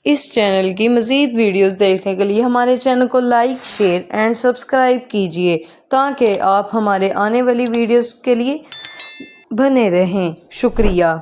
इस चैनल की मज़ीद वीडियोस देखने के लिए हमारे चैनल को लाइक, शेयर एंड सब्सक्राइब कीजिए ताकि आप हमारे आने वाली वीडियोस के लिए बने रहें। शुक्रिया।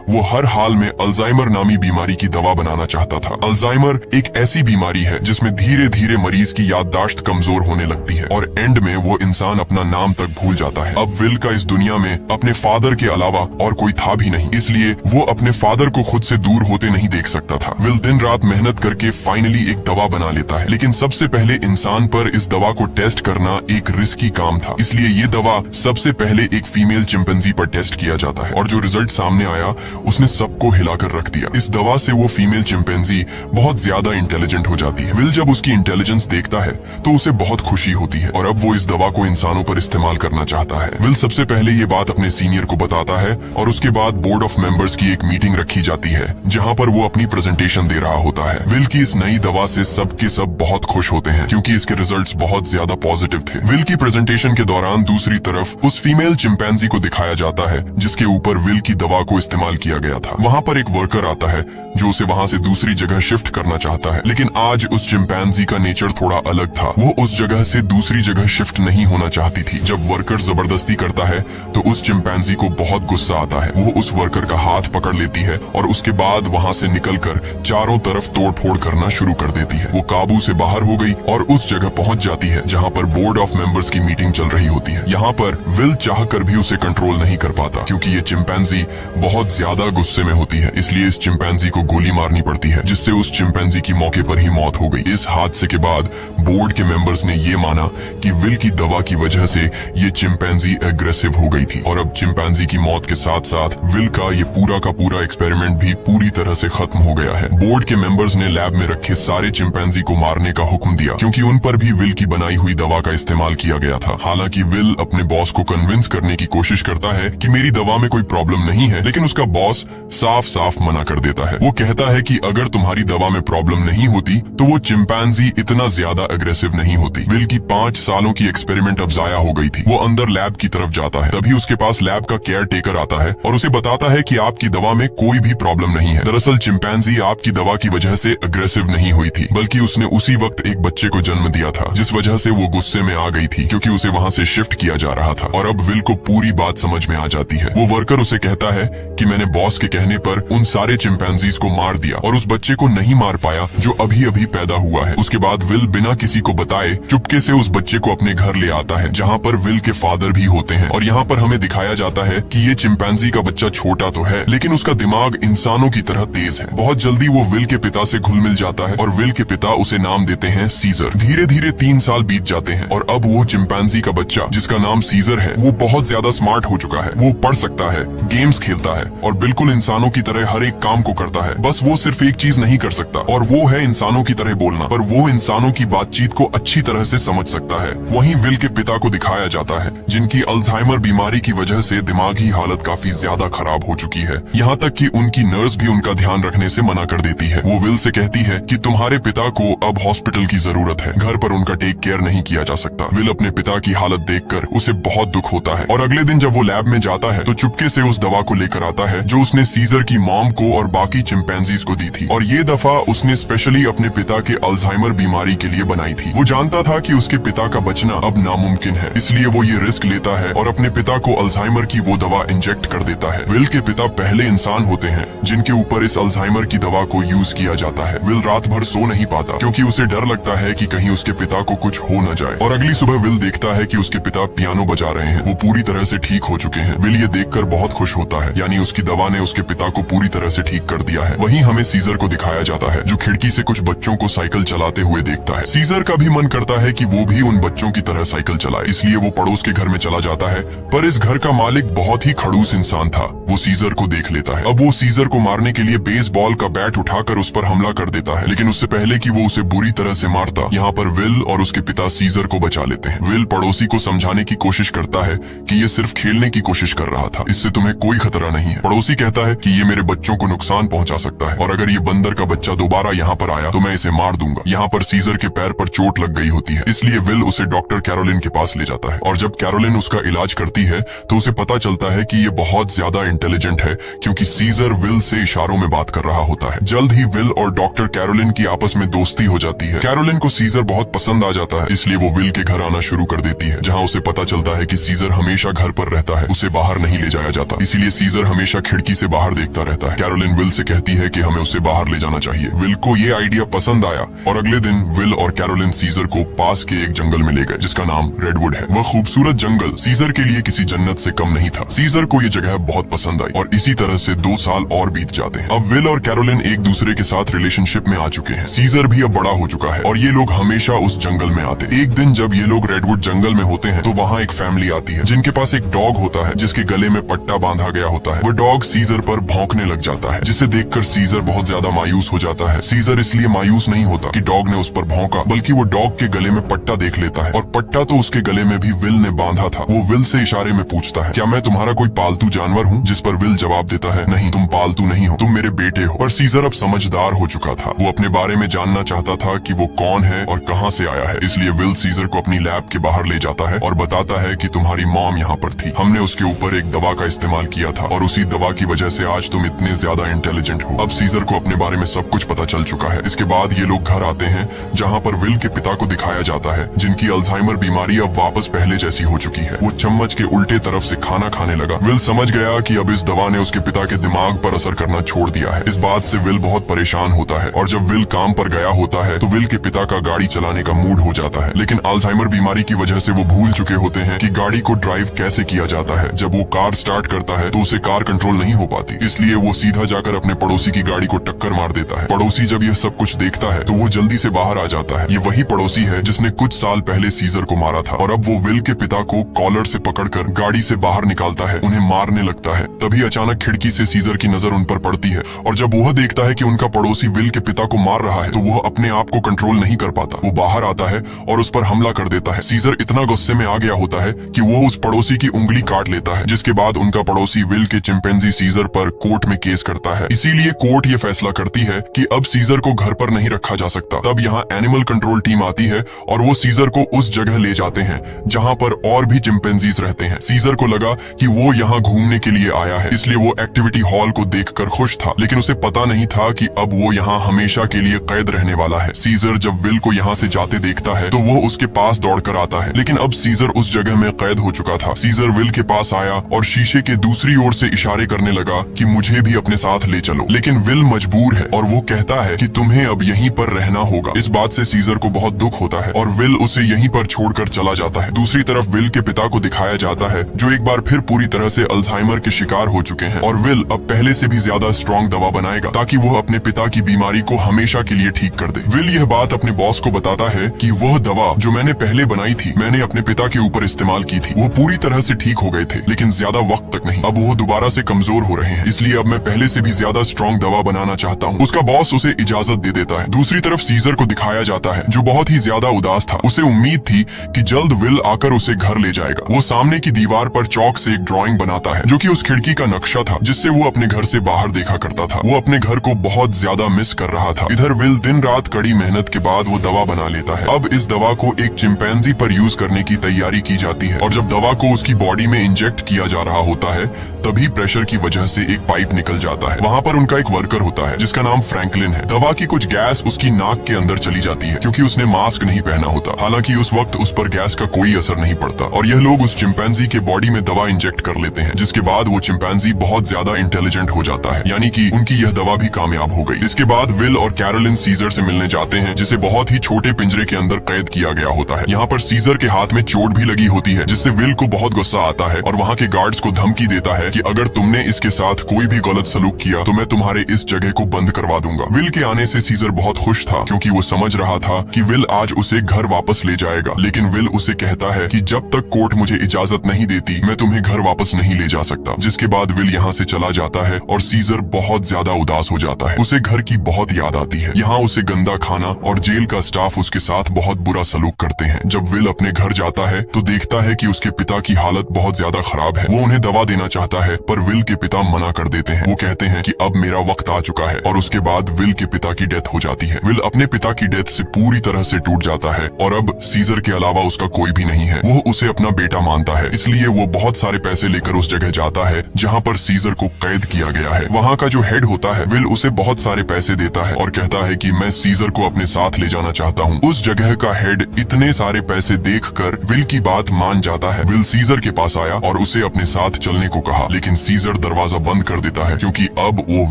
वो हर हाल में अल्जाइमर नामी बीमारी की दवा बनाना चाहता था। अल्जाइमर एक ऐसी बीमारी है जिसमें धीरे धीरे मरीज की याददाश्त कमजोर होने लगती है और एंड में वो इंसान अपना नाम तक भूल जाता है। अब विल का इस दुनिया में अपने फादर के अलावा और कोई था भी नहीं, इसलिए वो अपने फादर को खुद से दूर होते नहीं देख सकता था। विल दिन रात मेहनत करके फाइनली एक दवा बना लेता है, लेकिन सबसे पहले इंसान पर इस दवा को टेस्ट करना एक रिस्की काम था। इसलिए ये दवा सबसे पहले एक फीमेल चिंपैंजी पर टेस्ट किया जाता है और जो रिजल्ट सामने आया उसने सबको हिलाकर रख दिया। इस दवा से वो फीमेल चिंपैंजी बहुत ज्यादा इंटेलिजेंट हो जाती है। विल जब उसकी इंटेलिजेंस देखता है तो उसे बहुत खुशी होती है और अब वो इस दवा को इंसानों पर इस्तेमाल करना चाहता है। विल सबसे पहले ये बात अपने सीनियर को बताता है और उसके बाद बोर्ड ऑफ मेंबर्स की एक मीटिंग रखी जाती है जहाँ पर वो अपनी प्रेजेंटेशन दे रहा होता है। विल की इस नई दवा से सबके सब बहुत खुश होते हैं क्योंकि इसके रिजल्ट्स बहुत ज्यादा पॉजिटिव थे। विल की प्रेजेंटेशन के दौरान दूसरी तरफ उस फीमेल चिंपैंजी को दिखाया जाता है जिसके ऊपर विल की दवा को इस्तेमाल किया गया था। वहाँ पर एक वर्कर आता है जो उसे वहाँ से दूसरी जगह शिफ्ट करना चाहता है, लेकिन आज उस चिंपैंजी का नेचर थोड़ा अलग था। वो उस जगह से दूसरी जगह शिफ्ट नहीं होना चाहती थी। जब वर्कर जबरदस्ती करता है तो उस चिंपैंजी को बहुत गुस्सा आता है। वो उस वर्कर का हाथ पकड़ लेती है और उसके बाद वहाँ से निकलकर चारों तरफ तोड़फोड़ करना शुरू कर देती है। वो काबू से बाहर हो गई और उस जगह पहुंच जाती है जहाँ पर बोर्ड ऑफ मेंबर्स की मीटिंग चल रही होती है। यहाँ पर विल चाहकर भी उसे कंट्रोल नहीं कर पाता क्योंकि ये चिंपैंजी बहुत ज्यादा गुस्से में होती है, इसलिए इस चिंपैंजी को गोली मारनी पड़ती है जिससे उस चिंपैंजी की मौके पर ही मौत हो गई। इस हादसे के बाद बोर्ड के मेंबर्स ने ये माना कि विल की दवा की वजह से ये चिंपैंजी एग्रेसिव हो गई थी और अब चिंपैंजी की मौत के साथ साथ विल का ये पूरा का पूरा एक्सपेरिमेंट भी पूरी तरह से खत्म हो गया है। बोर्ड के मेंबर्स ने लैब में रखे सारे चिंपैंजी को मारने का हुक्म दिया क्योंकि उन पर भी विल की बनाई हुई दवा का इस्तेमाल किया गया था। हालांकि विल अपने बॉस को कन्विंस करने की कोशिश करता है कि मेरी दवा में कोई प्रॉब्लम नहीं है, लेकिन उसका बॉस साफ साफ मना कर देता है। वो कहता है कि अगर तुम्हारी दवा में प्रॉब्लम नहीं होती तो वो चिंपैंजी इतना ज्यादा अग्रेसिव नहीं होती। विल की 5 सालों की एक्सपेरिमेंट अब जाया हो गई थी। वो अंदर लैब की तरफ जाता है, तभी उसके पास लैब का केयर टेकर आता है और उसे बताता है कि आपकी दवा में कोई भी प्रॉब्लम नहीं है। दरअसल चिंपैंजी आपकी दवा की वजह से अग्रेसिव नहीं हुई थी, बल्कि उसने उसी वक्त एक बच्चे को जन्म दिया था जिस वजह से वो गुस्से में आ गई थी क्योंकि उसे वहाँ से शिफ्ट किया जा रहा था। और अब विल को पूरी बात समझ में आ जाती है। वो वर्कर उसे कहता है कि मैंने बॉस के कहने पर उन सारे चिंपैंजीज को मार दिया और उस बच्चे को नहीं मार पाया जो अभी अभी पैदा हुआ है। उसके बाद विल बिना किसी को बताए चुपके से उस बच्चे को अपने घर ले आता है जहाँ पर विल के फादर भी होते हैं और यहाँ पर हमें दिखाया जाता है कि ये चिंपैंजी का बच्चा छोटा तो है लेकिन उसका दिमाग इंसानों की तरह तेज है। बहुत जल्दी वो विल के पिता से घुल मिल जाता है और विल के पिता उसे नाम देते हैं सीजर। धीरे धीरे 3 साल बीत जाते हैं और अब वो चिंपैंजी का बच्चा जिसका नाम सीजर है वो बहुत ज्यादा स्मार्ट हो चुका है। वो पढ़ सकता है, गेम्स खेलता है और बिल्कुल इंसानों की तरह हर एक काम को करता है। बस वो सिर्फ एक चीज नहीं कर सकता और वो है इंसानों की तरह बोलना, पर वो इंसानों की बातचीत को अच्छी तरह से समझ सकता है। वहीं विल के पिता को दिखाया जाता है जिनकी अल्जाइमर बीमारी की वजह से दिमागी हालत काफी ज्यादा खराब हो चुकी है, यहाँ तक कि उनकी नर्स भी उनका ध्यान रखने से मना कर देती है। वो विल से कहती है कि तुम्हारे पिता को अब हॉस्पिटल की जरूरत है, घर पर उनका टेक केयर नहीं किया जा सकता। विल अपने पिता की हालत देखकर उसे बहुत दुख होता है और अगले दिन जब वो लैब में जाता है तो चुपके से उस दवा को लेकर आता है जो उसने सीजर की मॉम को और बाकी चिंपैंजीज को दी थी और ये दफा उसने स्पेशली अपने पिता के अल्जाइमर बीमारी के लिए बनाई थी। वो जानता था कि उसके पिता का बचना अब नामुमकिन है, इसलिए वो ये रिस्क लेता है और अपने पिता को अल्जाइमर की वो दवा इंजेक्ट कर देता है। विल के पिता पहले इंसान होते हैं जिनके ऊपर इस अल्जाइमर की दवा को यूज किया जाता है। विल रात भर सो नहीं पाता क्योंकि उसे डर लगता है कि कहीं उसके पिता को कुछ हो न जाए और अगली सुबह विल देखता है कि उसके पिता पियानो बजा रहे हैं। वो पूरी तरह से ठीक हो चुके हैं। विल ये देखकर बहुत खुश होता है, यानी उसकी दवा ने उसके पिता को पूरी तरह से ठीक कर दिया है। वहीं हमें सीजर को दिखाया जाता है जो खिड़की से कुछ बच्चों को साइकिल चलाते हुए देखता है। सीजर का भी मन करता है कि वो भी उन बच्चों की तरह साइकिल चलाए, इसलिए वो पड़ोस के घर में चला जाता है, पर इस घर का मालिक बहुत ही खड़ूस इंसान था। वो सीजर को देख लेता है। अब वो सीजर को मारने के लिए बेसबॉल का बैट उठाकर उस पर हमला कर देता है, लेकिन उससे पहले कि वो उसे बुरी तरह से मारता, यहाँ पर विल और उसके पिता सीजर को बचा लेते हैं। विल पड़ोसी को समझाने की कोशिश करता है कि ये सिर्फ खेलने की कोशिश कोशिश कर रहा था। इससे तुम्हें कोई खतरा नहीं है। पड़ोसी कहता है कि ये मेरे बच्चों को नुकसान पहुंचा सकता है और अगर ये बंदर का बच्चा दोबारा यहाँ पर आया तो मैं इसे मार दूंगा। यहाँ पर सीजर के पैर पर चोट लग गई होती है, इसलिए विल उसे डॉक्टर कैरोलिन के पास ले जाता है और जब कैरोलिन उसका इलाज करती है तो उसे पता चलता है कि ये बहुत ज्यादा इंटेलिजेंट है क्योंकि सीजर विल से इशारों में बात कर रहा होता है। जल्द ही विल और डॉक्टर कैरोलिन की आपस में दोस्ती हो जाती है। कैरोलिन को सीजर बहुत पसंद आ जाता है, इसलिए वो विल के घर आना शुरू कर देती है, जहाँ उसे पता चलता है कि सीजर हमेशा घर पर रहता है, उसे बाहर नहीं ले जाया जाता, इसीलिए सीजर हमेशा खिड़की से बाहर देखता रहता है। कैरोलिन विल से कहती है कि हमें उसे बाहर ले जाना चाहिए। विल को ये आइडिया पसंद आया और अगले दिन विल और कैरोलिन सीजर को पास के एक जंगल में ले गए जिसका नाम रेडवुड है। वह खूबसूरत जंगल सीजर के लिए किसी जन्नत से कम नहीं था। सीजर को ये जगह बहुत पसंद आई और इसी तरह से 2 साल और बीत जाते हैं। अब विल और कैरोलिन एक दूसरे के साथ रिलेशनशिप में आ चुके हैं। सीजर भी अब बड़ा हो चुका है और ये लोग हमेशा उस जंगल में आते। एक दिन जब ये लोग रेडवुड जंगल में होते हैं तो वहाँ एक फैमिली आती है जिनके पास एक डॉग होता है जिसके गले में पट्टा बांधा गया होता है। वो डॉग सीजर पर भौंकने लग जाता है जिसे देखकर सीजर बहुत ज्यादा मायूस हो जाता है। सीजर इसलिए मायूस नहीं होता कि डॉग ने उस पर भौंका, बल्कि वो डॉग के गले में पट्टा देख लेता है और पट्टा तो उसके गले में भी विल ने बांधा था। वो विल से इशारे में पूछता है, क्या मैं तुम्हारा कोई पालतू जानवर हूँ? जिस पर विल जवाब देता है, नहीं, तुम पालतू नहीं हो, तुम मेरे बेटे हो। पर सीजर अब समझदार हो चुका था। वो अपने बारे में जानना चाहता था कि वो कौन है और कहाँ से आया है, इसलिए विल सीजर को अपनी लैब के बाहर ले जाता है और बताता है कि तुम्हारी मॉम यहाँ पर थी, हमने उसके ऊपर एक दवा का इस्तेमाल किया था और उसी दवा की वजह से आज तुम इतने ज्यादा इंटेलिजेंट हो। अब सीजर को अपने बारे में सब कुछ पता चल चुका है। इसके बाद ये लोग घर आते हैं जहाँ पर विल के पिता को दिखाया जाता है जिनकी अल्जाइमर बीमारी अब वापस पहले जैसी हो चुकी है। वो चम्मच के उल्टे तरफ से खाना खाने लगा। विल समझ गया कि अब इस दवा ने उसके पिता के दिमाग पर असर करना छोड़ दिया है। इस बात से विल बहुत परेशान होता है और जब विल काम पर गया होता है तो विल के पिता का गाड़ी चलाने का मूड हो जाता है, लेकिन अल्जाइमर बीमारी की वजह से वो भूल चुके होते हैं कि गाड़ी को ड्राइव कैसे किया जाता है। जब वो कार स्टार्ट करता है तो उसे कार कंट्रोल नहीं हो पाती, इसलिए वो सीधा जाकर अपने पड़ोसी की गाड़ी को टक्कर मार देता है। पड़ोसी जब यह सब कुछ देखता है तो वो जल्दी से बाहर आ जाता है। ये वही पड़ोसी है जिसने कुछ साल पहले सीजर को मारा था और अब वो विल के पिता को कॉलर से पकड़कर गाड़ी से बाहर निकालता है, उन्हें मारने लगता है। तभी अचानक खिड़की से सीजर की नजर उन पर पड़ती है और जब वह देखता है कि उनका पड़ोसी विल के पिता को मार रहा है तो वह अपने आप को कंट्रोल नहीं कर पाता। वो बाहर आता है और उस पर हमला कर देता है। सीजर इतना गुस्से में आ गया होता है कि वो उस पड़ोसी की उंगली काट लेता है, जिसके बाद उनका पड़ोसी विल के चिंपैंजी सीजर पर कोर्ट में केस करता है। इसीलिए कोर्ट ये फैसला करती है कि अब सीजर को घर पर नहीं रखा जा सकता। तब यहाँ एनिमल कंट्रोल टीम आती है और वो सीजर को उस जगह ले जाते हैं जहाँ पर और भी चिंपैंजीज रहते हैं। सीजर को लगा कि वो यहाँ घूमने के लिए आया है, इसलिए वो एक्टिविटी हॉल को देखकर खुश था, लेकिन उसे पता नहीं था कि अब वो यहाँ हमेशा के लिए कैद रहने वाला है। सीजर जब विल को यहाँ से जाते देखता है तो वो उसके पास दौड़कर आता है, लेकिन अब सीजर उस जगह में कैद हो चुका था। सीजर विल के पास आया और शीशे के दूसरी ओर से इशारे करने लगा कि मुझे भी अपने साथ ले चलो, लेकिन विल मजबूर है और वो कहता है कि तुम्हें अब यहीं पर रहना होगा। इस बात से सीजर को बहुत दुख होता है और विल उसे यहीं पर छोड़कर चला जाता है। दूसरी तरफ विल के पिता को दिखाया जाता है जो एक बार फिर पूरी तरह से अल्जाइमर के शिकार हो चुके हैं और विल अब पहले से भी ज्यादा स्ट्रॉन्ग दवा बनाएगा ताकि वो अपने पिता की बीमारी को हमेशा के लिए ठीक कर दे। विल यह बात अपने बॉस को बताता है कि वह दवा जो मैंने पहले बनाई थी मैंने अपने पिता के ऊपर इस्तेमाल की थी, वो पूरी तरह से ठीक हो गए थे, लेकिन ज्यादा वक्त तक नहीं। अब वो दोबारा से कमजोर हो रहे हैं, इसलिए अब मैं पहले से भी ज्यादा स्ट्रॉन्ग दवा बनाना चाहता हूँ। उसका बॉस उसे इजाजत दे देता है। दूसरी तरफ सीजर को दिखाया जाता है जो बहुत ही ज्यादा उदास था। उसे उम्मीद थी कि जल्द विल आकर उसे घर ले जाएगा। वो सामने की दीवार पर चौक से एक ड्राइंग बनाता है जो कि उस खिड़की का नक्शा था जिससे वो अपने घर से बाहर देखा करता था। वो अपने घर को बहुत ज्यादा मिस कर रहा था। इधर विल दिन रात कड़ी मेहनत के बाद वो दवा बना लेता है। अब इस दवा को एक चिंपैंजी पर यूज करने की तैयारी की जाती है और जब दवा को उसकी बॉडी में इंजेक्ट किया जा रहा होता है तभी प्रेशर की वजह से एक पाइप निकल जाता है। वहाँ पर उनका एक वर्कर होता है जिसका नाम फ्रैंकलिन है। दवा की कुछ गैस उसकी नाक के अंदर चली जाती है क्योंकि उसने मास्क नहीं पहना होता। हालांकि उस वक्त उस पर गैस का कोई असर नहीं पड़ता और यह लोग उस चिंपैंजी के बॉडी में दवा इंजेक्ट कर लेते हैं, जिसके बाद वो चिंपैंजी बहुत ज्यादा इंटेलिजेंट हो जाता है, यानी कि उनकी यह दवा भी कामयाब हो गई। इसके बाद विल और कैरोलिन सीजर से मिलने जाते हैं जिसे बहुत ही छोटे पिंजरे के अंदर कैद किया गया होता है। यहाँ पर सीजर के हाथ में चोट भी लगी होती है जिससे विल को बहुत गुस्सा आता है और वहाँ के गार्ड्स को धमकी देता है कि अगर तुमने इसके साथ कोई भी गलत सलूक किया तो मैं तुम्हारे इस जगह को बंद करवा दूंगा। विल के आने से सीजर बहुत खुश था क्योंकि वो समझ रहा था कि विल आज उसे घर वापस ले जाएगा, लेकिन विल उसे कहता है कि जब तक कोर्ट मुझे इजाजत नहीं देती मैं तुम्हें घर वापस नहीं ले जा सकता। जिसके बाद विल यहाँ से चला जाता है और सीजर बहुत ज्यादा उदास हो जाता है। उसे घर की बहुत याद आती है। यहाँ उसे गंदा खाना और जेल का स्टाफ उसके साथ बहुत बुरा सलूक करते हैं। जब विल अपने घर जाता है तो देखता है कि उसके पिता की हालत बहुत ज्यादा खराब है। वो उन्हें दवा देना चाहता है पर विल के पिता मना कर देते हैं। वो कहते हैं कि अब मेरा वक्त आ चुका है और उसके बाद विल के पिता की डेथ हो जाती है। विल अपने पिता की डेथ से पूरी तरह से टूट जाता है और अब सीजर के अलावा उसका कोई भी नहीं है। वो उसे अपना बेटा मानता है, इसलिए वो बहुत सारे पैसे लेकर उस जगह जाता है जहाँ पर सीजर को कैद किया गया है। वहाँ का जो हेड होता है विल उसे बहुत सारे पैसे देता है और कहता है कि मैं सीजर को अपने साथ ले जाना चाहता हूँ। उस जगह का हेड इतने सारे पैसे देखकर विल की बात मान जाता है। विल सीजर के पास आया और उसे अपने साथ चलने को कहा, लेकिन सीजर दरवाजा बंद कर देता है क्योंकि अब वो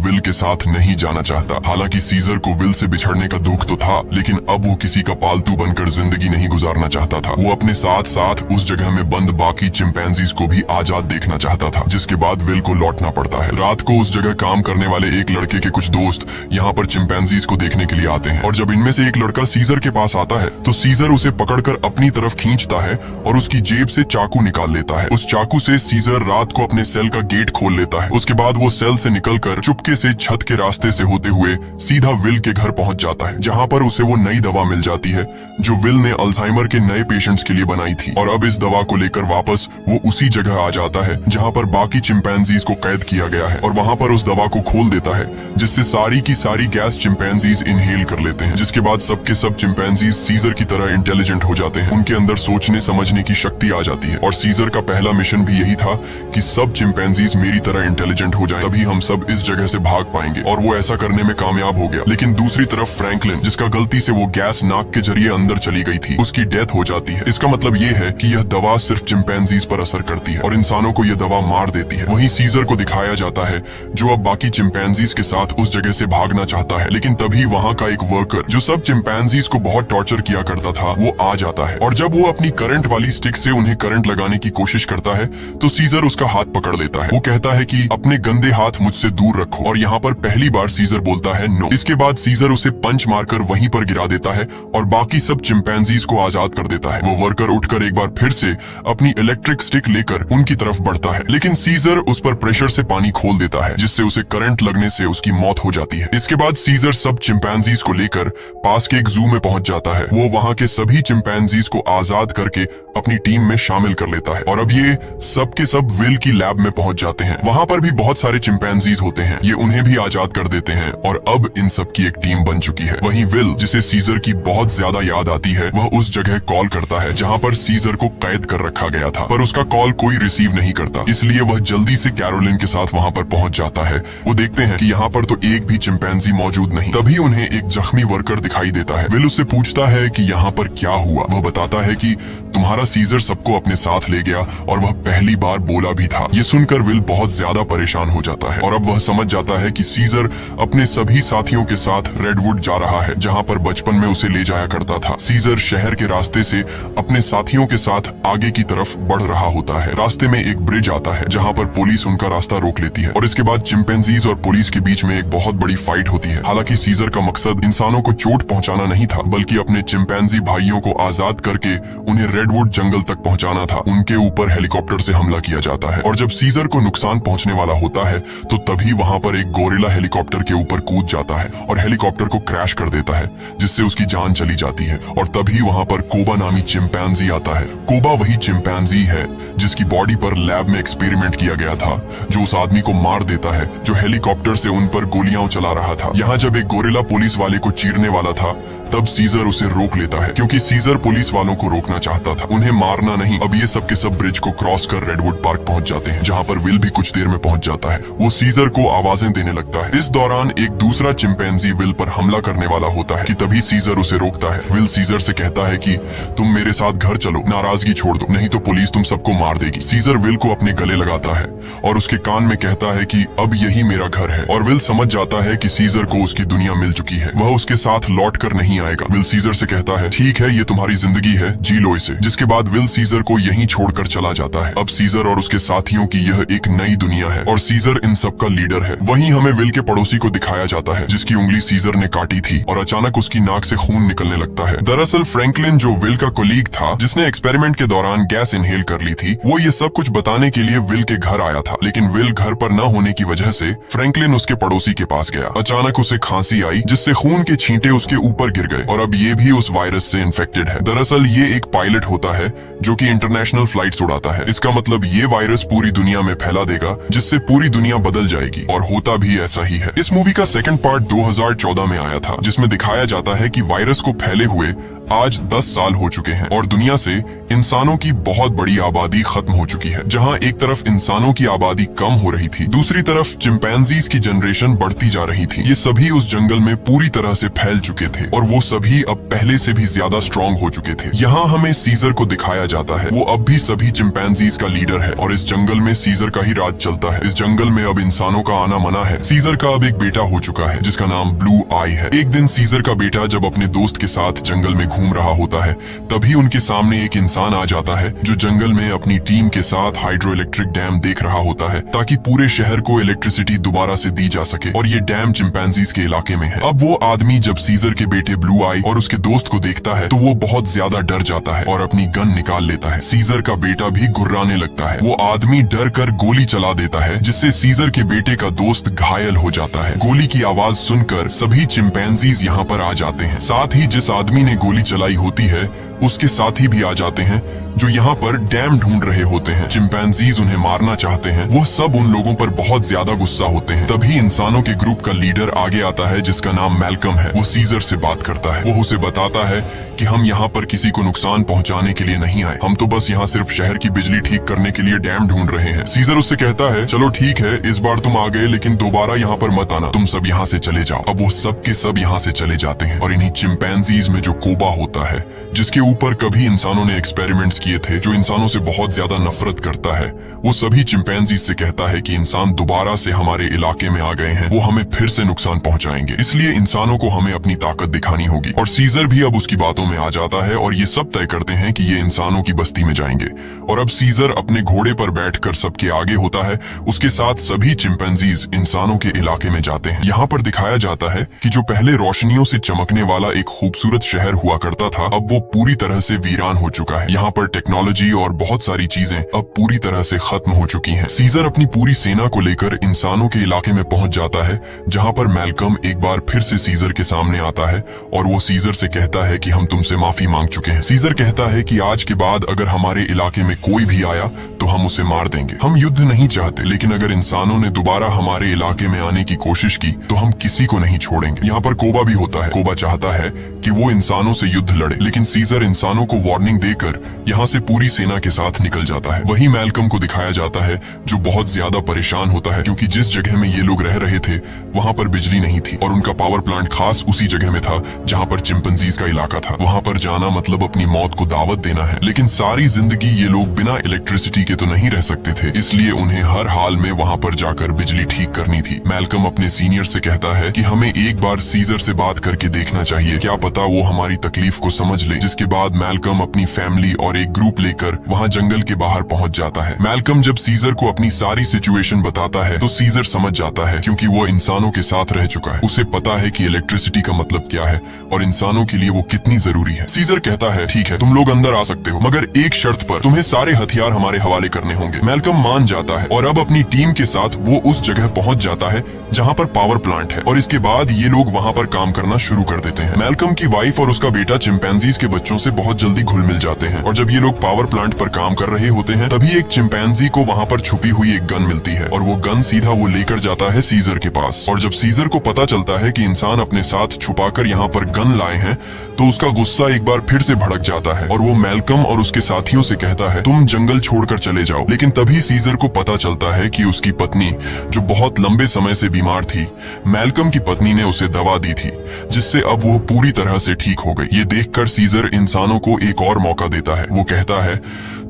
विल के साथ नहीं जाना चाहता। हालांकि सीजर को विल से बिछड़ने का दुख तो था, लेकिन अब वो किसी का पालतू बनकर जिंदगी नहीं गुजारना चाहता था। वो अपने साथ साथ उस जगह में बंद बाकी चिंपैंजीज को भी आजाद देखना चाहता था, जिसके बाद विल को लौटना पड़ता है। रात को उस जगह काम करने वाले एक लड़के के कुछ दोस्त यहाँ पर चिंपैंजीज को देखने के लिए आते हैं और जब इनमें से एक लड़का सीजर के पास आता है तो सीजर उसे पकड़कर अपनी तरफ खींचता है और उसकी जेब से चाकू निकाल लेता है। उस चाकू से सीजर रात को अपने सेल का गेट खोल लेता है। उसके बाद वो सेल से निकलकर चुपके से छत के रास्ते से होते हुए सीधा विल के घर पहुंच जाता है, जहाँ पर उसे वो नई दवा मिल जाती है जो विल ने अल्जाइमर के नए पेशेंट्स के लिए बनाई थी। और अब इस दवा को लेकर वापस वो उसी जगह आ जाता है जहाँ पर बाकी चिंपैंजीज को कैद किया गया है और वहाँ पर उस दवा को खोल देता है, जिससे सारी की सारी गैस चिंपैंजीज इनहेल कर लेते हैं। जिसके बाद सबके सब चिंपैंजीज सीजर की तरह इंटेलिजेंट हो जाते हैं। उनके अंदर सोचने समझने की शक्ति आ जाती है और सीजर का पहला मिशन भी यही था कि सब चिंपैंजीज मेरी तरह इंटेलिजेंट हो जाएं, तभी हम सब इस जगह से भाग पाएंगे। और वो ऐसा करने में कामयाब हो गया। लेकिन दूसरी तरफ फ्रैंकलिन, जिसका गलती से वो गैस नाक के जरिए अंदर चली गई थी, उसकी डेथ हो जाती है। इसका मतलब ये है कि यह दवा सिर्फ चिंपैंजीज पर असर करती है और इंसानों को यह दवा मार देती है। वहीं सीजर को दिखाया जाता है जो अब बाकी चिंपैंजीज के साथ उस जगह से भागना चाहता है, लेकिन तभी वहाँ का एक वर्कर जो सब चिंपैंजीज को बहुत टॉर्चर किया करता था वो आ जाता है और जब वो अपनी करंट वाली स्टिक से उन्हें करंट लगाने की कोशिश करता है तो सीजर उसका हाथ पकड़ लेता है। वो कहता है कि अपने गंदे हाथ मुझसे दूर रखो और यहाँ पर पहली बार सीजर बोलता है नो। इसके बाद सीजर उसे पंच मारकर वहीं पर गिरा देता है और बाकी सब चिंपैंजीज को आजाद कर देता है। वो वर्कर उठकर एक बार फिर से अपनी इलेक्ट्रिक स्टिक लेकर उनकी तरफ बढ़ता है, लेकिन सीजर उस पर प्रेशर से पानी खोल देता है, जिससे उसे करंट लगने से उसकी मौत हो जाती है। इसके बाद सीजर सब चिंपैंजीज को लेकर पास के एक जू में पहुंच जाता है। वो वहाँ के सभी चिंपैंजीज को आजाद करके अपनी टीम में शामिल कर लेता है और अब ये सब के सब विल की लैब में पहुंच जाते हैं। वहाँ पर भी बहुत सारे चिंपैंजीज होते हैं, ये उन्हें भी आजाद कर देते हैं और अब इन सब की एक टीम बन चुकी है। वहीं विल, जिसे सीजर की बहुत ज्यादा याद आती है, वह उस जगह कॉल करता है जहाँ पर सीजर को कैद कर रखा गया था, पर उसका कॉल कोई रिसीव नहीं करता। इसलिए वह जल्दी से कैरोलिन के साथ वहाँ पर पहुंच जाता है। वो देखते हैं कि यहाँ पर तो एक भी चिंपैंजी मौजूद नहीं। तभी उन्हें एक जख्मी वर्कर दिखाई देता है। विल उससे पूछता है कि यहाँ पर क्या हुआ। वह बताता है कि तुम्हारा सीजर सबको अपने साथ ले गया और वह पहली बार बोला भी था। ये सुनकर विल बहुत ज्यादा परेशान हो जाता है और अब वह समझ जाता है कि सीजर अपने सभी साथियों के साथ रेडवुड जा रहा है, जहाँ पर बचपन में उसे ले जाया करता था। सीजर शहर के रास्ते से अपने साथियों के साथ आगे की तरफ बढ़ रहा होता है। रास्ते में एक ब्रिज आता है जहाँ पर पुलिस उनका रास्ता रोक लेती है और इसके बाद चिंपैंजीज और पुलिस के बीच में एक बहुत बड़ी फाइट होती है। हालांकि सीजर का मकसद इंसानों को चोट पहुंचाना नहीं था, बल्कि अपने चिंपैंजी भाइयों को आजाद करके उन्हें रेडवुड जंगल तक पहुंचाना था। उनके ऊपर हेलीकॉप्टर से हमला किया जाता है और जब सीजर को नुकसान पहुंचने वाला होता है तो तभी वहां पर एक गोरिल्ला हेलीकॉप्टर के ऊपर कूद जाता है और हेलीकॉप्टर को क्रैश कर देता है, जिससे उसकी जान चली जाती है। और तभी वहां पर कोबा नामी चिंपैंजी आता है। कोबा वही चिंपैंजी है जिसकी बॉडी पर लैब में एक्सपेरिमेंट किया गया था, जो उस आदमी को मार देता है जो हेलीकॉप्टर से उन पर गोलियां चला रहा था। यहाँ जब एक गोरिल्ला पुलिस वाले को चीरने वाला था तब सीजर उसे रोक लेता है, क्योंकि सीजर पुलिस वालों को रोकना चाहता था, उन्हें मारना नहीं। अब ये सब के सब ब्रिज को क्रॉस कर रेडवुड पार्क पहुंच जाते हैं, जहाँ पर विल भी कुछ देर में पहुंच जाता है। वो सीजर को आवाजें देने लगता है। इस दौरान एक दूसरा चिंपैंजी विल पर हमला करने वाला होता है कि तभी सीजर उसे रोकता है। विल सीजर से कहता है कि तुम मेरे साथ घर चलो, नाराजगी छोड़ दो, नहीं तो पुलिस तुम सबको मार देगी। सीजर विल को अपने गले लगाता है और उसके कान में कहता है कि अब यही मेरा घर है। और विल समझ जाता है कि सीजर को उसकी दुनिया मिल चुकी है, वह उसके साथ लौट कर नहीं आएगा। विल सीजर से कहता है ठीक है, ये तुम्हारी जिंदगी है, जी लो इसे। जिसके बाद विल सीजर को यहीं छोड़कर चला जाता है। अब सीजर और उसके साथियों की यह एक नई दुनिया है और सीजर इन सब का लीडर है। वहीं हमें विल के पड़ोसी को दिखाया जाता है जिसकी उंगली सीजर ने काटी थी और अचानक उसकी नाक से खून निकलने लगता है। दरअसल फ्रैंकलिन, जो विल का कोलीग था जिसने एक्सपेरिमेंट के दौरान गैस इनहेल कर ली थी, वो ये सब कुछ बताने के लिए विल के घर आया था। लेकिन विल घर पर न होने की वजह से फ्रैंकलिन उसके पड़ोसी के पास गया। अचानक उसे खांसी आई जिससे खून के छींटे उसके ऊपर गिर गए और अब ये भी उस वायरस से इन्फेक्टेड है। दरअसल ये एक पायलट होता है है जो कि इंटरनेशनल फ्लाइट्स उड़ाता है। इसका मतलब ये वायरस पूरी दुनिया में फैला देगा जिससे पूरी दुनिया बदल जाएगी, और होता भी ऐसा ही है। इस मूवी का सेकंड पार्ट 2014 में आया था जिसमें दिखाया जाता है कि वायरस को फैले हुए आज 10 साल हो चुके हैं और दुनिया से इंसानों की बहुत बड़ी आबादी खत्म हो चुकी है। जहां एक तरफ इंसानों की आबादी कम हो रही थी, दूसरी तरफ चिंपैंजीज की जनरेशन बढ़ती जा रही थी। ये सभी उस जंगल में पूरी तरह से फैल चुके थे और वो सभी अब पहले से भी ज्यादा स्ट्रांग हो चुके थे। यहाँ हमें सीजर को दिखाया जाता है, वो अब भी सभी चिंपैंजीज का लीडर है और इस जंगल में सीजर का ही राज चलता है। इस जंगल में अब इंसानों का आना मना है। सीजर का अब एक बेटा हो चुका है जिसका नाम ब्लू आई है। एक दिन सीजर का बेटा जब अपने दोस्त के साथ जंगल में घूम रहा होता है तभी उनके सामने एक इंसान आ जाता है जो जंगल में अपनी टीम के साथ हाइड्रो इलेक्ट्रिक डैम देख रहा होता है ताकि पूरे शहर को इलेक्ट्रिसिटी दोबारा से दी जा सके, और ये डैम चिंपैंजीज के इलाके में है। अब वो आदमी जब सीजर के बेटे ब्लू आई और उसके दोस्त को देखता है तो वो बहुत ज्यादा डर जाता है और अपनी गन निकाल लेता है। सीजर का बेटा भी घुर्राने लगता है। वो आदमी डर कर गोली चला देता है जिससे सीजर के बेटे का दोस्त घायल हो जाता है। गोली की आवाज सुनकर सभी चिंपैंजीज यहाँ पर आ जाते हैं। साथ ही जिस आदमी ने गोली चलाई होती है उसके साथी भी आ जाते हैं जो यहाँ पर डैम ढूंढ रहे होते हैं। चिंपैंजीज उन्हें मारना चाहते हैं। वो सब उन लोगों पर बहुत ज्यादा गुस्सा होते हैं। तभी इंसानों के ग्रुप का लीडर आगे आता है जिसका नाम मैल्कम है। वो सीजर से बात करता है। वो उसे बताता है कि हम यहाँ पर किसी को नुकसान पहुँचाने के लिए नहीं आए, हम तो बस यहाँ सिर्फ शहर की बिजली ठीक करने के लिए डैम ढूंढ रहे हैं। सीजर उससे कहता है चलो ठीक है, इस बार तुम आ गए लेकिन दोबारा यहाँ पर मत आना, तुम सब यहाँ से चले जाओ। अब वो सब के सब यहाँ से चले जाते हैं और इन्हीं चिंपैंजीज में जो कोबा होता है जिसके ऊपर कभी इंसानों ने एक्सपेरिमेंट्स किए थे, जो इंसानों से बहुत ज्यादा नफरत करता है, वो सभी चिंपैंजीज से कहता है कि इंसान दोबारा से हमारे इलाके में आ गए हैं, वो हमें फिर से नुकसान पहुंचाएंगे, इसलिए इंसानों को हमें अपनी ताकत दिखानी होगी। और सीजर भी अब उसकी बातों में आ जाता है और ये सब तय करते हैं कि ये इंसानों की बस्ती में जाएंगे। और अब सीजर अपने घोड़े पर बैठकर सबके आगे होता है, उसके साथ सभी चिंपैंजीज इंसानों के इलाके में जाते हैं। यहाँ पर दिखाया जाता है कि जो पहले रोशनियों से चमकने वाला एक खूबसूरत शहर हुआ करता था अब वो पूरी तरह से वीरान हो चुका है। यहाँ पर टेक्नोलॉजी और बहुत सारी चीजें अब पूरी तरह से खत्म हो चुकी हैं। सीजर अपनी पूरी सेना को लेकर इंसानों के इलाके में पहुंच जाता है जहाँ पर मैल्कम एक बार फिर से सीजर के सामने आता है और वो सीजर से कहता है कि हम तुमसे माफी मांग चुके हैं। सीजर कहता है कि आज के बाद अगर हमारे इलाके में कोई भी आया तो हम उसे मार देंगे। हम युद्ध नहीं चाहते, लेकिन अगर इंसानों ने दोबारा हमारे इलाके में आने की कोशिश की तो हम किसी को नहीं छोड़ेंगे। यहाँ पर कोबा भी होता है। कोबा चाहता है कि वो इंसानों से युद्ध लड़े, लेकिन सीजर इंसानों को वार्निंग देकर यहाँ से पूरी सेना के साथ निकल जाता है। वही मैल्कम को दिखाया जाता है जो बहुत ज्यादा परेशान होता है क्योंकि जिस जगह में ये लोग रह रहे थे वहाँ पर बिजली नहीं थी और उनका पावर प्लांट खास उसी जगह में था जहाँ पर चिंपैंजीज का इलाका था। वहाँ पर जाना मतलब अपनी मौत को दावत देना है, लेकिन सारी जिंदगी ये लोग बिना इलेक्ट्रिसिटी के तो नहीं रह सकते थे, इसलिए उन्हें हर हाल में वहाँ पर जाकर बिजली ठीक करनी थी। मैल्कम अपने सीनियर से कहता है कि हमें एक बार सीजर से बात करके देखना चाहिए, क्या पता वो हमारी तकलीफ को समझ ले। जिसके बाद मैल्कम अपनी फैमिली और एक ग्रुप लेकर वहाँ जंगल के बाहर पहुँच जाता है। मैल्कम जब सीजर को अपनी सारी सिचुएशन बताता है तो सीजर समझ जाता है क्योंकि वो इंसानों के साथ रह चुका है। उसे पता है कि इलेक्ट्रिसिटी का मतलब क्या है और इंसानों के लिए वो कितनी जरूरी है। सीजर कहता है ठीक है, तुम लोग अंदर आ सकते हो, मगर एक शर्त पर, तुम्हें सारे हथियार हमारे हवाले करने होंगे। मैल्कम मान जाता है और अब अपनी टीम के साथ वो उस जगह पहुंच जाता है जहां पर पावर प्लांट है और इसके बाद ये लोग वहां पर काम करना शुरू कर देते हैं। मैल्कम की वाइफ और उसका बेटा चिंपैंजीज के बच्चों से बहुत जल्दी घुल मिल जाते हैं और जब ये लोग पावर प्लांट पर काम कर रहे होते हैं तभी एक चिंपैंजी को वहां पर छुपी हुई एक गन मिलती है और वो गन सीधा वो लेकर जाता है सीजर के पास। और जब सीजर को पता चलता है कि इंसान अपने साथ छुपाकर यहाँ पर गन लाए हैं तो उसका गुस्सा एक बार फिर से भड़क जाता है और वो मैल्कम और उसके साथियों से कहता है तुम जंगल छोड़कर चले जाओ। लेकिन तभी सीजर को पता चलता है कि उसकी पत्नी जो बहुत लंबे समय से बीमार थी, मैल्कम की पत्नी ने उसे दवा दी थी जिससे अब वो पूरी तरह से ठीक हो गई। ये देखकर सीजर इंसानों को एक और मौका देता है। वो कहता है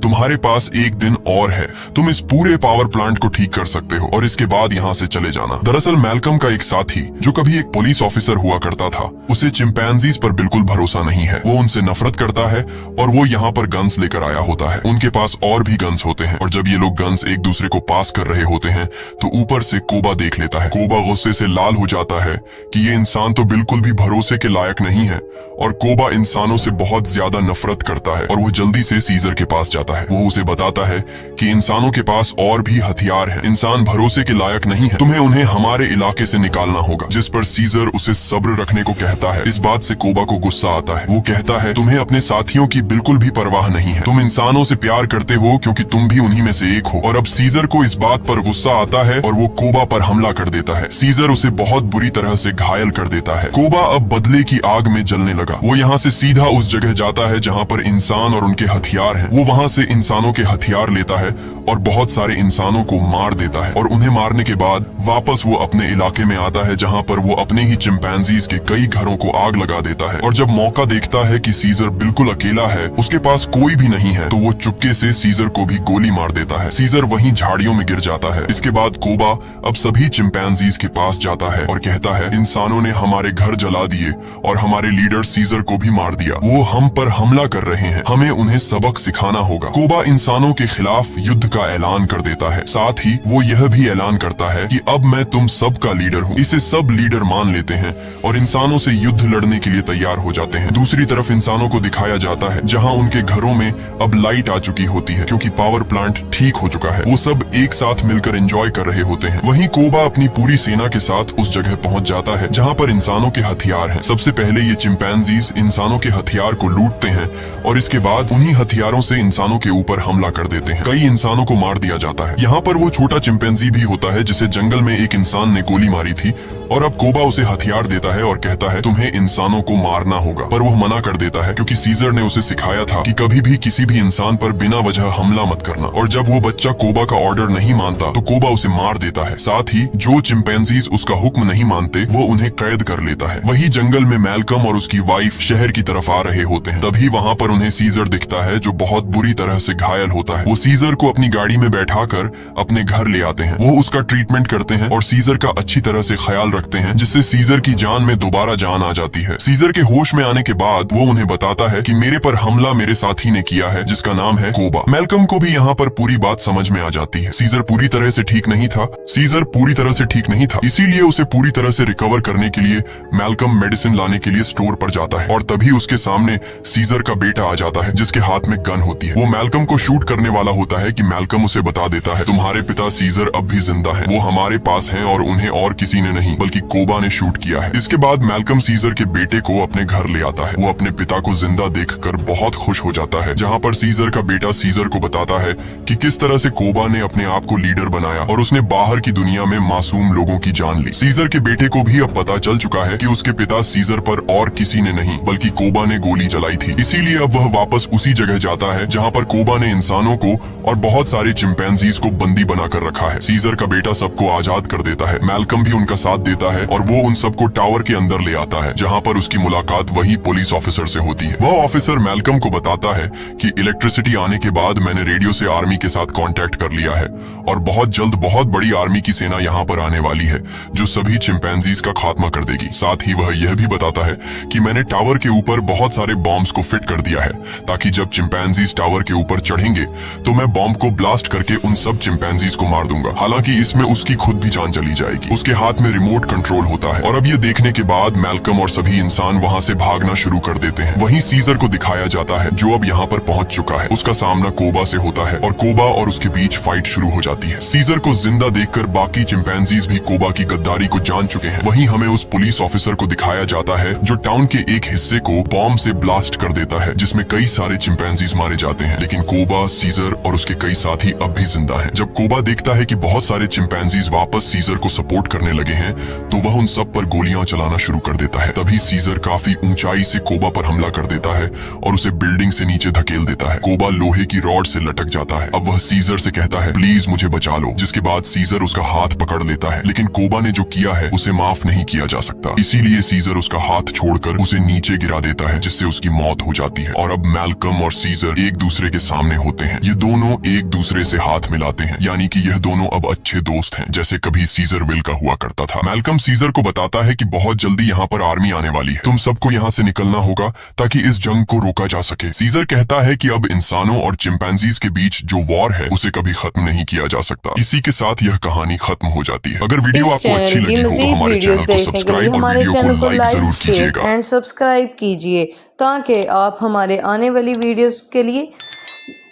तुम्हारे पास एक दिन और है, तुम इस पूरे पावर प्लांट को ठीक कर सकते हो और इसके बाद यहाँ से चले जाना। दरअसल मैल्कम का एक साथी जो कभी एक पुलिस ऑफिसर हुआ करता था, उसे चिंपैंजीज पर बिल्कुल भरोसा नहीं है। वो उनसे नफरत करता है और वो यहाँ पर गन्स लेकर आया होता है। उनके पास और भी गन्स होते हैं और जब ये लोग गन्स एक दूसरे को पास कर रहे होते हैं तो ऊपर से कोबा देख लेता है। कोबा गुस्से से लाल हो जाता है कि ये इंसान तो बिल्कुल भी भरोसे के लायक नहीं है और कोबा इंसानों से बहुत ज्यादा नफरत करता है और वो जल्दी से सीजर के पास जाता है। जाता है। वो उसे बताता है कि इंसानों के पास और भी हथियार हैं, इंसान भरोसे के लायक नहीं है, तुम्हें उन्हें हमारे इलाके से निकालना होगा। जिस पर सीजर उसे सब्र रखने को कहता है। इस बात से कोबा को गुस्सा आता है। वो कहता है तुम्हें अपने साथियों की बिल्कुल भी परवाह नहीं है, तुम इंसानों से प्यार करते हो क्योंकि तुम भी उन्हीं में से एक हो। और अब सीजर को इस बात पर गुस्सा आता है और वो कोबा पर हमला कर देता है। सीजर उसे बहुत बुरी तरह से घायल कर देता है। कोबा अब बदले की आग में जलने लगा। वो यहाँ से सीधा उस जगह जाता है जहाँ पर इंसान और उनके हथियार हैं। वो वहाँ से इंसानों के हथियार लेता है और बहुत सारे इंसानों को मार देता है। और उन्हें मारने के बाद वापस वो अपने इलाके में आता है जहाँ पर वो अपने ही चिंपैंजीज के कई घरों को आग लगा देता है। और जब मौका देखता है कि सीजर बिल्कुल अकेला है, उसके पास कोई भी नहीं है, तो वो चुपके से सीजर को भी गोली मार देता है। सीजर वहीं झाड़ियों में गिर जाता है। इसके बाद कोबा अब सभी चिंपैंजीज के पास जाता है और कहता है इंसानों ने हमारे घर जला दिए और हमारे लीडर सीजर को भी मार दिया। वो हम पर हमला कर रहे हैं, हमें उन्हें सबक सिखाना होगा। कोबा इंसानों के खिलाफ युद्ध का ऐलान कर देता है। साथ ही वो यह भी ऐलान करता है कि अब मैं तुम सब का लीडर हूँ। इसे सब लीडर मान लेते हैं और इंसानों से युद्ध लड़ने के लिए तैयार हो जाते हैं। दूसरी तरफ इंसानों को दिखाया जाता है जहाँ उनके घरों में अब लाइट आ चुकी होती है क्योंकि पावर प्लांट ठीक हो चुका है। वो सब एक साथ मिलकर एंजॉय कर रहे होते हैं। वहीं कोबा अपनी पूरी सेना के साथ उस जगह पहुंच जाता है जहाँ पर इंसानों के हथियार हैं। सबसे पहले ये चिंपैंजीज इंसानों के हथियार को लूटते हैं और इसके बाद उन्हीं हथियारों से इंसानों के ऊपर हमला कर देते हैं। कई इंसानों को मार दिया जाता है। यहाँ पर वो छोटा चिंपैंजी भी होता है जिसे जंगल में एक इंसान ने गोली मारी थी और अब कोबा उसे हथियार देता है और कहता है तुम्हें इंसानों को मारना होगा। पर वह मना कर देता है क्योंकि सीजर ने उसे सिखाया था कि कभी भी किसी भी इंसान पर बिना वजह हमला मत करना। और जब वो बच्चा कोबा का ऑर्डर नहीं मानता तो कोबा उसे मार देता है। साथ ही जो चिंपैंजीज उसका हुक्म नहीं मानते वो उन्हें कैद कर लेता है। वही जंगल में मैल्कम और उसकी वाइफ शहर की तरफ आ रहे होते हैं। तभी वहाँ पर उन्हें सीजर दिखता है जो बहुत बुरी तरह से घायल होता है। वो सीजर को अपनी गाड़ी में बैठाकर अपने घर ले आते हैं। वो उसका ट्रीटमेंट करते हैं और सीजर का अच्छी तरह से ख्याल रखते हैं जिससे सीजर की जान में दोबारा जान आ जाती है। सीजर के होश में आने के बाद वो उन्हें बताता है कि मेरे पर हमला मेरे साथी ने किया है जिसका नाम है कोबा। मैल्कम को भी यहाँ पर पूरी बात समझ में आ जाती है। सीजर पूरी तरह से ठीक नहीं था, इसीलिए उसे पूरी तरह से रिकवर करने के लिए मैल्कम मेडिसिन लाने के लिए स्टोर पर जाता है और तभी उसके सामने सीजर का बेटा आ जाता है जिसके हाथ में गन होती है। वो मैल्कम को शूट करने वाला होता है कि मैल्कम उसे बता देता है तुम्हारे पिता सीजर अब भी जिंदा हैं, वो हमारे पास हैं और उन्हें और किसी ने नहीं बल्कि कोबा ने शूट किया है। इसके बाद मैल्कम सीजर के बेटे को अपने घर ले आता है। वो अपने पिता को जिंदा देखकर बहुत खुश हो जाता है जहाँ पर सीजर का बेटा सीजर को बताता है कि किस तरह से कोबा ने अपने आप को लीडर बनाया और उसने बाहर की दुनिया में मासूम लोगों की जान ली। सीजर के बेटे को भी अब पता चल चुका है कि उसके पिता सीजर पर और किसी ने नहीं बल्कि कोबा ने गोली चलाई थी। इसीलिए अब वह वापस उसी जगह जाता है जहाँ पर कोबा ने इंसानों को और बहुत सारे चिंपैंजीज को बंदी बनाकर रखा है। सीजर का बेटा सबको आजाद कर देता है। मैल्कम भी उनका साथ देता है और वो उन सबको टावर के अंदर ले आता है जहाँ पर उसकी मुलाकात वही पुलिस ऑफिसर से होती है। वह ऑफिसर मैल्कम को बताता है कि इलेक्ट्रिसिटी आने के बाद मैंने रेडियो से आर्मी के साथ कांटेक्ट कर लिया है और बहुत जल्द बहुत बड़ी आर्मी की सेना यहाँ पर आने वाली है जो सभी चिंपैंजीज का खात्मा कर देगी। साथ ही वह यह भी बताता है कि मैंने टावर के ऊपर बहुत सारे बॉम्ब्स को फिट कर दिया है ताकि जब चिंपैंजीज टावर के ऊपर चढ़ेंगे तो मैं बॉम्ब को ब्लास्ट करके उन सब चिंपैंजीज को मार दूंगा। हालांकि इसमें उसकी खुद भी जान चली जाएगी। उसके हाथ में रिमोट कंट्रोल होता है और अब ये देखने के बाद मैल्कम और सभी इंसान वहाँ से भागना शुरू कर देते हैं। वहीं सीजर को दिखाया जाता है जो अब यहाँ पर पहुंच चुका है। उसका सामना कोबा से होता है और कोबा और उसके बीच फाइट शुरू हो जाती है। सीजर को जिंदा देखकर बाकी चिंपैंजीज भी कोबा की गद्दारी को जान चुके हैं। वहीं हमें उस पुलिस ऑफिसर को दिखाया जाता है जो टाउन के एक हिस्से को बॉम्ब से ब्लास्ट कर देता है जिसमें कई सारे चिंपैंजीज मारे जाते हैं, लेकिन कोबा, सीजर और उसके कई साथी अब भी जिंदा हैं। जब कोबा देखता है कि बहुत सारे चिंपैंजीज वापस सीजर को सपोर्ट करने लगे हैं तो वह उन सब पर गोलियां चलाना शुरू कर देता है। तभी सीजर काफी ऊंचाई से कोबा पर हमला कर देता है और उसे बिल्डिंग से नीचे धकेल देता है। कोबा लोहे की रॉड से लटक जाता है। अब वह सीजर से कहता है प्लीज मुझे बचा लो, जिसके बाद सीजर उसका हाथ पकड़ लेता है, लेकिन कोबा ने जो किया है उसे माफ नहीं किया जा सकता। इसीलिए सीजर उसका हाथ छोड़कर उसे नीचे गिरा देता है जिससे उसकी मौत हो जाती है। और अब मैल्कम और सीजर एक दूसरे के सामने होते हैं। ये दोनों एक दूसरे से हाथ मिलाते हैं, यानी कि यह दोनों अब अच्छे दोस्त हैं जैसे कभी सीजर विल का हुआ करता था। मैल्कम सीजर को बताता है कि बहुत जल्दी यहाँ पर आर्मी आने वाली है, तुम सबको यहाँ से निकलना होगा ताकि इस जंग को रोका जा सके। सीजर कहता है कि अब इंसानों और चिंपैंजीज के बीच जो वॉर है उसे कभी खत्म नहीं किया जा सकता। इसी के साथ यह कहानी खत्म हो जाती है। अगर वीडियो आपको अच्छी लगी हो तो हमारे चैनल को सब्सक्राइब और वीडियो को लाइक जरूर कीजिएगा एंड सब्सक्राइब कीजिए ताकि आप हमारे आने वाली वीडियोस के लिए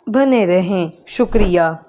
बने रहें। शुक्रिया।